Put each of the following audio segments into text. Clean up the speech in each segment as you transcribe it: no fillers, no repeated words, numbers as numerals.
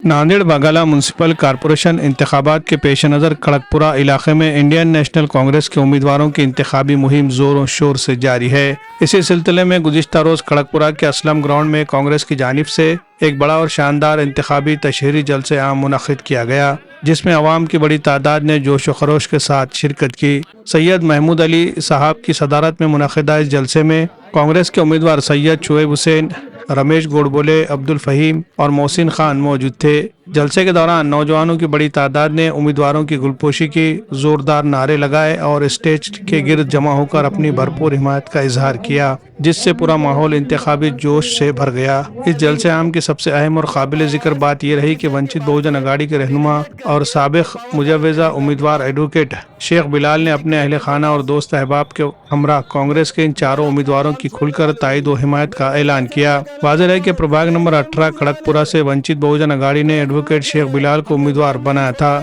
Nanded बागाला municipal corporation इंतखाबात के पेश नज़र खड़गपुरा इलाके में इंडियन नेशनल कांग्रेस के उम्मीदवारों की इंतखाबी मुहिम जोरों शोर से जारी है। इसी सिलसिले में गुज़िश्ता रोज़ खड़गपुरा के असलम ग्राउंड में कांग्रेस की जानिब से एक बड़ा और शानदार इंतखाबी तशहरी जलसे आम मुनक़िद किया गया, जिसमें अवाम की बड़ी तादाद ने जोश व खरोश के साथ शिरकत की। सैयद महमूद अली साहब की सदारत में मुनक़िदा इस जलसे में कांग्रेस के उम्मीदवार सैयद शुएब हुसैन, रमेश गोड़बोले, अब्दुल फ़हीम और मोहसिन खान मौजूद थे। जलसे के दौरान नौजवानों की बड़ी तादाद ने उम्मीदवारों की गुलपोशी की, जोरदार नारे लगाए और स्टेज के गिर्द जमा होकर अपनी भरपूर हिमायत का इजहार किया, जिससे पूरा माहौल इंतखाबी जोश से भर गया। इस जलसे आम की सबसे अहम और काबिल जिक्र बात यह रही कि वंचित बहुजन अघाड़ी के रहनुमा और साबिक मुजव्वज़ा उम्मीदवार एडवोकेट शेख बिलाल ने अपने अहले खाना और दोस्त अहबाब के हमरा कांग्रेस के इन चारों उम्मीदवारों की खुलकर तायद व हिमायत का ऐलान किया। वाज़ेह है कि प्रभाग नंबर 18 खड़गपुरा से वंचित बहुजन अघाड़ी ने एडवोकेट शेख बिलाल को उम्मीदवार बनाया था।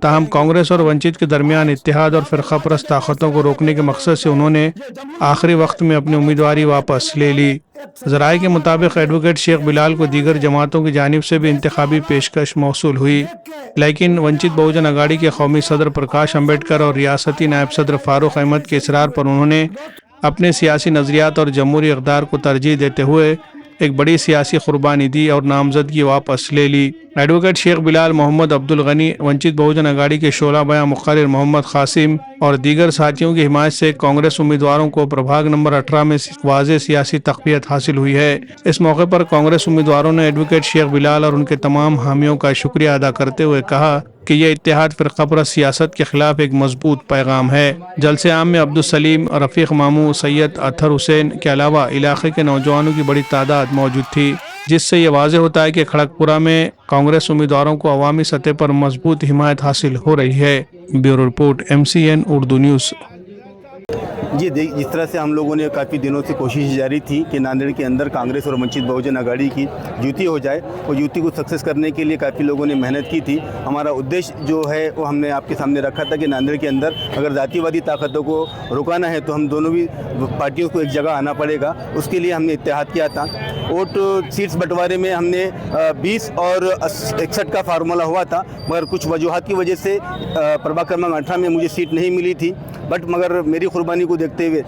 ताहम कांग्रेस और वंचित के दरमियान इत्तेहाद और फ़िरक़ापरस्त ताकतों को रोकने के मकसद से उन्होंने आखिरी वक्त में अपनी उम्मीदवारी वापस ले ली। ज़राए के मुताबिक एडवोकेट शेख बिलाल को दीगर जमातों की जानिब से भी इंतखाबी पेशकश मौसूल हुई, लेकिन वंचित बहुजन अघाड़ी के कौमी सदर प्रकाश अम्बेडकर और रियासती नायब सदर फारूक अहमद के इसरार पर उन्होंने अपने सियासी नज़रियात और जमहूरी इक़्तिदार को तरजीह देते हुए एक बड़ी सियासी कुर्बानी दी और नामजदगी वापस ले ली। एडवोकेट शेख बिलाल, मोहम्मद अब्दुल गनी, वंचित बहुजन अघाड़ी के शोला बयां मुक़र्रिर मोहम्मद कासिम और दीगर साथियों की हिमायत से कांग्रेस उम्मीदवारों को प्रभाग नंबर 18 में वाज़ेह सियासी तक़वियत हासिल हुई है। इस मौके पर कांग्रेस उम्मीदवारों ने एडवोकेट शेख बिलाल और उनके तमाम हामियों का शुक्रिया अदा करते हुए कहा कि यह इत्तेहाद फ़िरक़ापरस्त सियासत के खिलाफ एक मजबूत पैगाम है। जलसे आम में अब्दुल सलीम, रफ़ीक मामू, सैयद अतहर हुसैन के अलावा इलाके के नौजवानों की बड़ी तादाद मौजूद थी, जिससे ये वाज़ेह होता है कि खड़गपुरा में कांग्रेस उम्मीदवारों को अवामी सतह पर मजबूत हिमायत हासिल हो रही है। Bureau report, MCN Urdu news. जी, जिस तरह से हम लोगों ने काफ़ी दिनों से कोशिश जारी थी कि नांदेड़ के अंदर कांग्रेस और वंचित बहुजन अघाड़ी की युति हो जाए, और युति को सक्सेस करने के लिए काफ़ी लोगों ने मेहनत की थी। हमारा उद्देश्य जो है वो हमने आपके सामने रखा था कि नांदेड़ के अंदर अगर जातिवादी ताकतों को रुकाना है तो हम दोनों भी पार्टियों को एक जगह आना पड़ेगा। उसके लिए हमने इत्तेहाद किया था। वोट सीट्स बंटवारे में हमने 20 और 61 का फार्मूला हुआ था, मगर कुछ वजूहात की वजह से प्रभाग क्रमांक 18 में मुझे सीट नहीं मिली थी। बट मगर मेरी कुर्बानी को देखते हुए,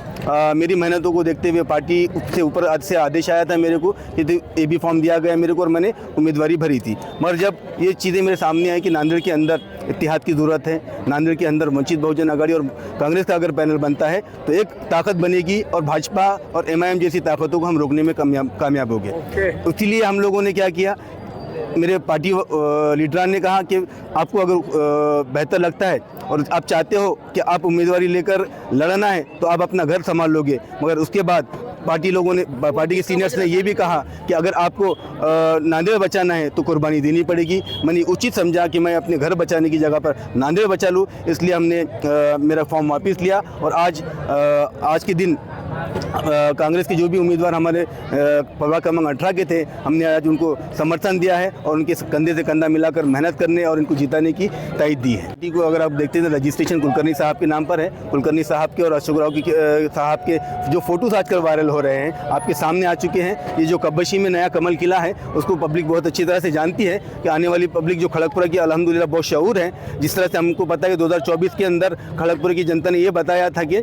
मेरी मेहनतों को देखते हुए पार्टी से ऊपर से आदेश आया था मेरे को कि AB फॉर्म दिया गया मेरे को और मैंने उम्मीदवारी भरी थी। मगर जब ये चीज़ें मेरे सामने आई कि नांदेड़ के अंदर इत्तेहाद की ज़रूरत है, नांदेड़ के अंदर वंचित बहुजन अघाड़ी और कांग्रेस का अगर पैनल बनता है तो एक ताकत बनेगी और भाजपा और MIM जैसी ताकतों को हम रोकने में कामयाब हो गए। इसीलिए हम लोगों ने क्या किया, मेरे पार्टी लीडरान ने कहा कि आपको अगर बेहतर लगता है और आप चाहते हो कि आप उम्मीदवारी लेकर लड़ना है तो आप अपना घर संभाल लोगे। मगर उसके बाद पार्टी के सीनियर्स ने ये भी कहा कि अगर आपको नांदेड़ बचाना है तो कुर्बानी देनी पड़ेगी। मैंने उचित समझा कि मैं अपने घर बचाने की जगह पर नांदेड़ बचा लूँ, इसलिए हमने मेरा फॉर्म वापस लिया। और आज के दिन कांग्रेस के जो भी उम्मीदवार हमारे प्रभाग क्रमांक 18 के थे, हमने आज उनको समर्थन दिया है और उनके कंधे से कंधा मिलाकर मेहनत करने और इनको जिताने की तायद दी है। पार्टी को अगर आप देखते हैं तो रजिस्ट्रेशन कुलकर्णी साहब के नाम पर है। कुलकर्णी साहब के और अशोक राव साहब के जो फोटोज आजकल वायरल हो रहे हैं आपके सामने आ चुके हैं। ये जो कब्बशी में नया कमल किला है उसको पब्लिक बहुत अच्छी तरह से जानती है कि आने वाली पब्लिक जो खड़गपुरा की अल्हम्दुलिल्लाह बहुत शऊर है। जिस तरह से हमको पता है कि 2024 के अंदर खड़गपुर की जनता ने ये बताया था कि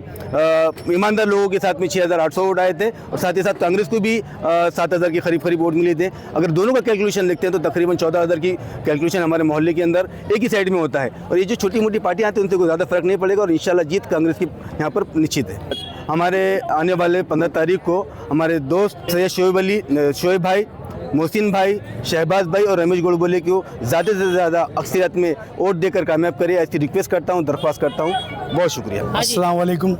ईमानदार लोगों के साथ में 6800 वोट आए थे और साथ ही साथ कांग्रेस को भी 7000 के करीब वोट मिले थे। अगर दोनों का कैलकुलेशन देखते हैं तो तकरीबन 14000 की कैलकुलेशन हमारे मोहल्ले के अंदर एक ही साइड में होता है। और ये जो छोटी मोटी पार्टियां आती हैं उनसे कोई ज़्यादा फर्क नहीं पड़ेगा और इंशाल्लाह जीत कांग्रेस की यहाँ पर निश्चित है। हमारे आने वाले 15 तारीख को हमारे दोस्त सैयद शोएब भाई, मोहसिन भाई, शहबाज भाई और रमेश गोड़बोले को ज़्यादा से ज़्यादा अक्सरियत में वोट देकर कामयाब करें, ऐसी रिक्वेस्ट करता हूँ, दरख्वास्त करता हूँ। बहुत शुक्रिया। अस्सलाम वालेकुम।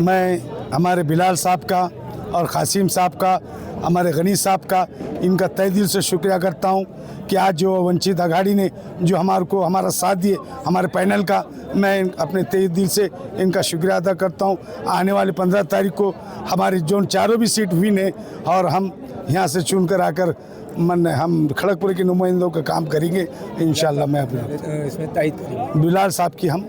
मैं हमारे बिलाल साहब का और कासिम साहब का, हमारे गनी साहब का, इनका तहे दिल से शुक्रिया करता हूँ कि आज जो वंचित अघाड़ी ने जो हमारा साथ दिए, हमारे पैनल का, मैं अपने तहे दिल से इनका शुक्रिया अदा करता हूँ। आने वाले 15 तारीख को हमारी जो चारों भी सीट विन है और हम यहाँ से चुन कर आकर हम खड़गपुर के नुमाइंदों का काम करेंगे इंशाल्लाह। मैं इसमें तायद करेंगे, बिलाल साहब की हम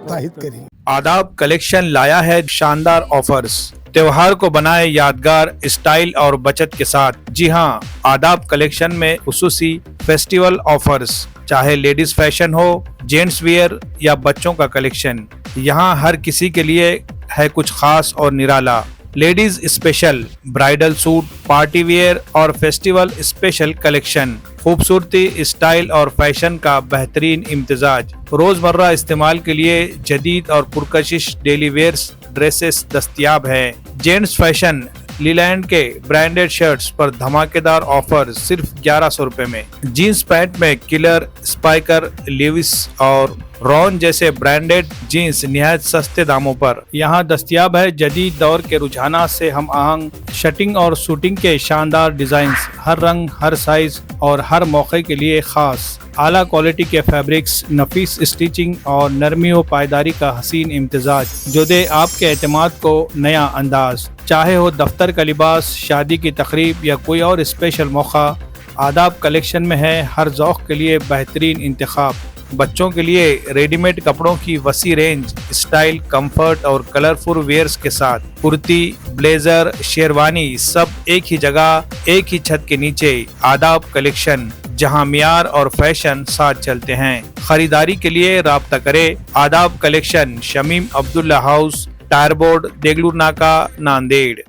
तायद करेंगे। आदाब कलेक्शन लाया है शानदार ऑफर्स। त्योहार को बनाए यादगार स्टाइल और बचत के साथ। जी हाँ, आदाब कलेक्शन में खुसूसी फेस्टिवल ऑफर्स, चाहे लेडीज फैशन हो, जेंट्स वियर या बच्चों का कलेक्शन, यहाँ हर किसी के लिए है कुछ खास और निराला। Ladies special bridal suit, party wear और फेस्टिवल स्पेशल कलेक्शन, खूबसूरती, स्टाइल और फैशन का बेहतरीन इम्तिजाज। रोजमर्रा इस्तेमाल के लिए जदीद और पुरकशिश डेली वेयर्स ड्रेसेस दस्तयाब है। जेंट्स फैशन लीलैंड के ब्रांडेड शर्ट्स पर धमाकेदार ऑफर सिर्फ 1100 रुपए में। जीन्स पैंट में किलर, स्पाइकर, लिविस और रॉन जैसे ब्रांडेड जीन्स निहायत सस्ते दामों पर यहाँ दस्तयाब है। जदीद दौर के रुझानात से हम आहंग शटिंग और शूटिंग के शानदार डिजाइन्स, हर रंग, हर साइज और हर मौके के लिए खास। आला क्वालिटी के फैब्रिक्स, नफीस स्टिचिंग और नरमी व पायदारी का हसीन इम्तिजाज जो दे आपके एतमाद को नया अंदाज। चाहे हो दफ्तर का लिबास, शादी की तकरीब या कोई और स्पेशल मौका, आदाब कलेक्शन में है हर ज़ौक़ के लिए बेहतरीन इंतखाब। बच्चों के लिए रेडीमेड कपड़ों की वसी रेंज, स्टाइल, कंफर्ट और कलरफुल वेयर्स के साथ कुर्ती, ब्लेजर, शेरवानी सब एक ही जगह, एक ही छत के नीचे। आदाब कलेक्शन, जहां मियार और फैशन साथ चलते हैं। खरीदारी के लिए राब्ता करें। Aadab collection, Shamim Abdullah house, tyre board, Degloor Naka, Nanded.